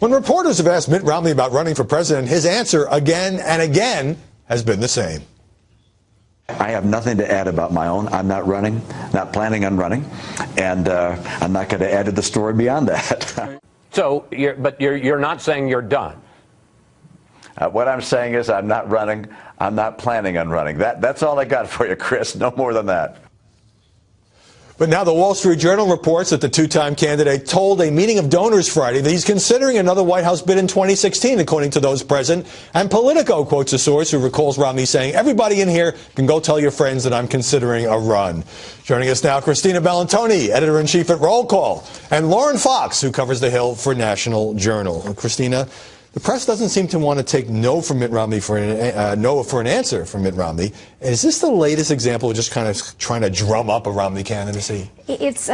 When reporters have asked Mitt Romney about running for president, his answer again and again has been the same. I have nothing to add about my own. I'm not running, not planning on running, and I'm not going to add to the story beyond that. So, you're not saying you're done? What I'm saying is I'm not running. I'm not planning on running. That's all I got for you, Chris. No more than that. But now the Wall Street Journal reports that the two-time candidate told a meeting of donors Friday that he's considering another White House bid in 2016, according to those present. And Politico quotes a source who recalls Romney saying, "Everybody in here can go tell your friends that I'm considering a run." Joining us now, Christina Bellantoni, editor-in-chief at Roll Call, and Lauren Fox, who covers the Hill for National Journal. Christina, the press doesn't seem to want to take no from Mitt Romney for an answer from Mitt Romney. Is this the latest example of just kind of trying to drum up a Romney candidacy? It is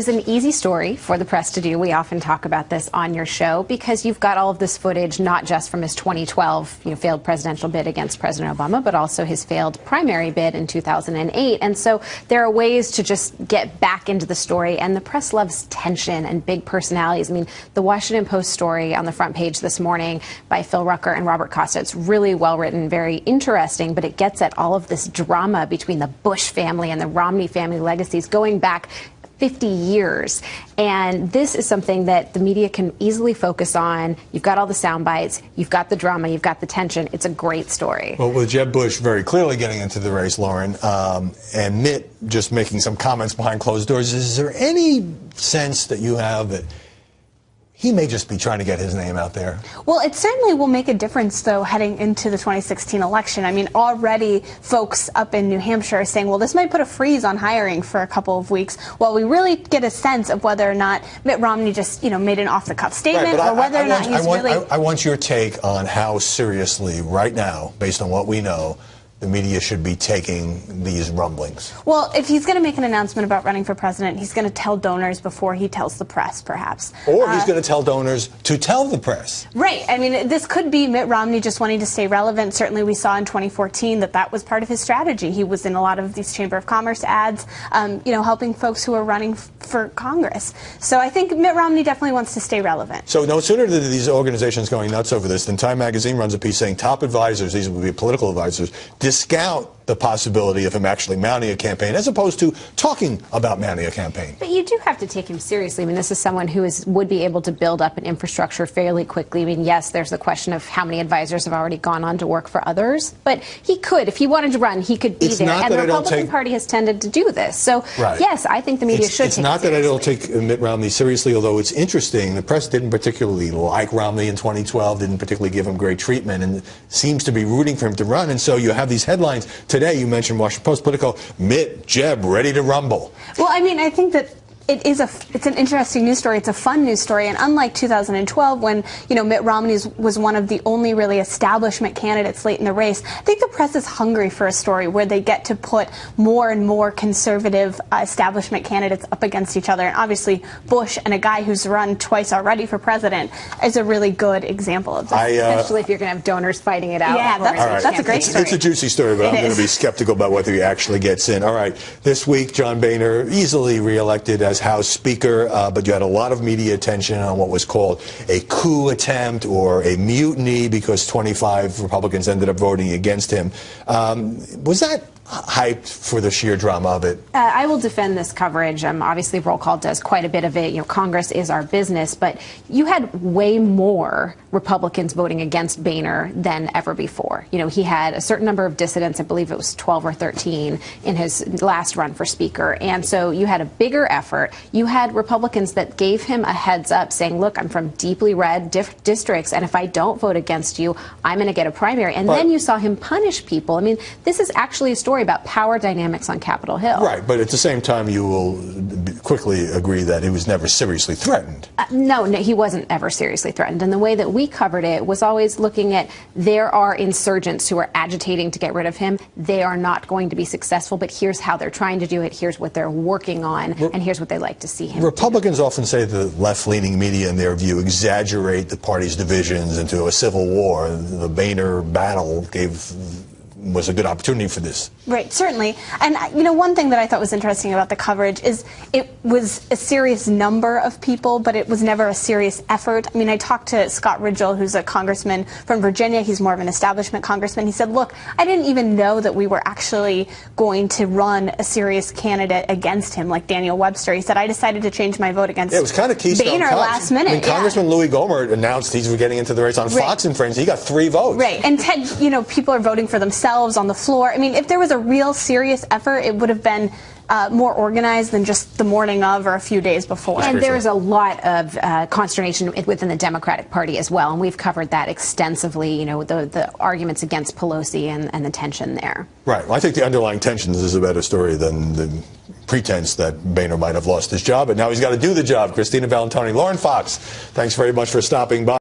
an easy story for the press to do. We often talk about this on your show because you've got all of this footage, not just from his 2012 failed presidential bid against President Obama, but also his failed primary bid in 2008. And so there are ways to just get back into the story. And the press loves tension and big personalities. I mean, the Washington Post story on the front page this morning by Phil Rucker and Robert Costa, it's really well written, very interesting, but it gets at all of this drama between the Bush family and the Romney family legacies going back 50 years. And this is something that the media can easily focus on. You've got all the sound bites, you've got the drama, you've got the tension. It's a great story. Well, with Jeb Bush very clearly getting into the race, Lauren, and Mitt just making some comments behind closed doors, is there any sense that you have that he may just be trying to get his name out there? Well, it certainly will make a difference, though, heading into the 2016 election. I mean, already folks up in New Hampshire are saying, well, this might put a freeze on hiring for a couple of weeks while we really get a sense of whether or not Mitt Romney just, made an off-the-cuff statement, or whether or not he's really... I want your take on how seriously, right now, based on what we know, the media should be taking these rumblings. Well, if he's going to make an announcement about running for president, he's going to tell donors before he tells the press, perhaps. Or he's going to tell donors to tell the press. Right. I mean, this could be Mitt Romney just wanting to stay relevant. Certainly we saw in 2014 that was part of his strategy. He was in a lot of these Chamber of Commerce ads, helping folks who are running for Congress. So I think Mitt Romney definitely wants to stay relevant. So no sooner did these organizations going nuts over this than Time Magazine runs a piece saying top advisors, these would be political advisors, discount the possibility of him actually mounting a campaign as opposed to talking about mounting a campaign. But you do have to take him seriously. I mean, this is someone who would be able to build up an infrastructure fairly quickly. I mean, yes, there's the question of how many advisors have already gone on to work for others, but he could, if he wanted to run, he could be there. And the Republican Party has tended to do this. So, yes, I think the media should take it seriously. It's not that I don't take Mitt Romney seriously, although it's interesting. The press didn't particularly like Romney in 2012, didn't particularly give him great treatment, and seems to be rooting for him to run. And so you have these headlines today. You mentioned Washington Post, Politico, Mitt, Jeb, ready to rumble. Well, I mean, I think that it's an interesting news story. It's a fun news story. And unlike 2012, when, Mitt Romney was one of the only really establishment candidates late in the race, I think the press is hungry for a story where they get to put more and more conservative establishment candidates up against each other. And obviously, Bush and a guy who's run twice already for president is a really good example of that. Especially if you're going to have donors fighting it out. Yeah, that's a great story. It's a juicy story, but I'm going to be skeptical about whether he actually gets in. All right, this week, John Boehner easily reelected as House Speaker, but you had a lot of media attention on what was called a coup attempt or a mutiny because 25 Republicans ended up voting against him. Was that hyped for the sheer drama of it? I will defend this coverage. Obviously, Roll Call does quite a bit of it. Congress is our business, but you had way more Republicans voting against Boehner than ever before. He had a certain number of dissidents. I believe it was 12 or 13 in his last run for Speaker. And so you had a bigger effort. You had Republicans that gave him a heads up saying, look, I'm from deeply red districts, and if I don't vote against you, I'm going to get a primary. And then you saw him punish people. I mean, this is actually a story about power dynamics on Capitol Hill. Right, but at the same time, you will quickly agree that he was never seriously threatened. No, he wasn't ever seriously threatened. And the way that we covered it was always looking at there are insurgents who are agitating to get rid of him. They are not going to be successful, but here's how they're trying to do it. Here's what they're working on, and here's what they like to see him Republicans often say the left-leaning media, in their view, exaggerate the party's divisions into a civil war. The Boehner battle gave was a good opportunity for this. Right, certainly. And, one thing that I thought was interesting about the coverage is it was a serious number of people, but it was never a serious effort. I mean, I talked to Scott Ridgell, who's a congressman from Virginia. He's more of an establishment congressman. He said, look, I didn't even know that we were actually going to run a serious candidate against him, like Daniel Webster. He said, I decided to change my vote against it was kind of Keystone Boehner last minute. I mean, Congressman Louis Gohmert announced he's getting into the race on Fox and Friends. He got 3 votes. Right. And Ted, people are voting for themselves on the floor. I mean, if there was a real serious effort, it would have been more organized than just the morning of or a few days before. And there was a lot of consternation within the Democratic Party as well, and we've covered that extensively, the arguments against Pelosi and the tension there. Right. Well, I think the underlying tensions is a better story than the pretense that Boehner might have lost his job, but now he's got to do the job. Christina Valentoni, Lauren Fox, thanks very much for stopping by.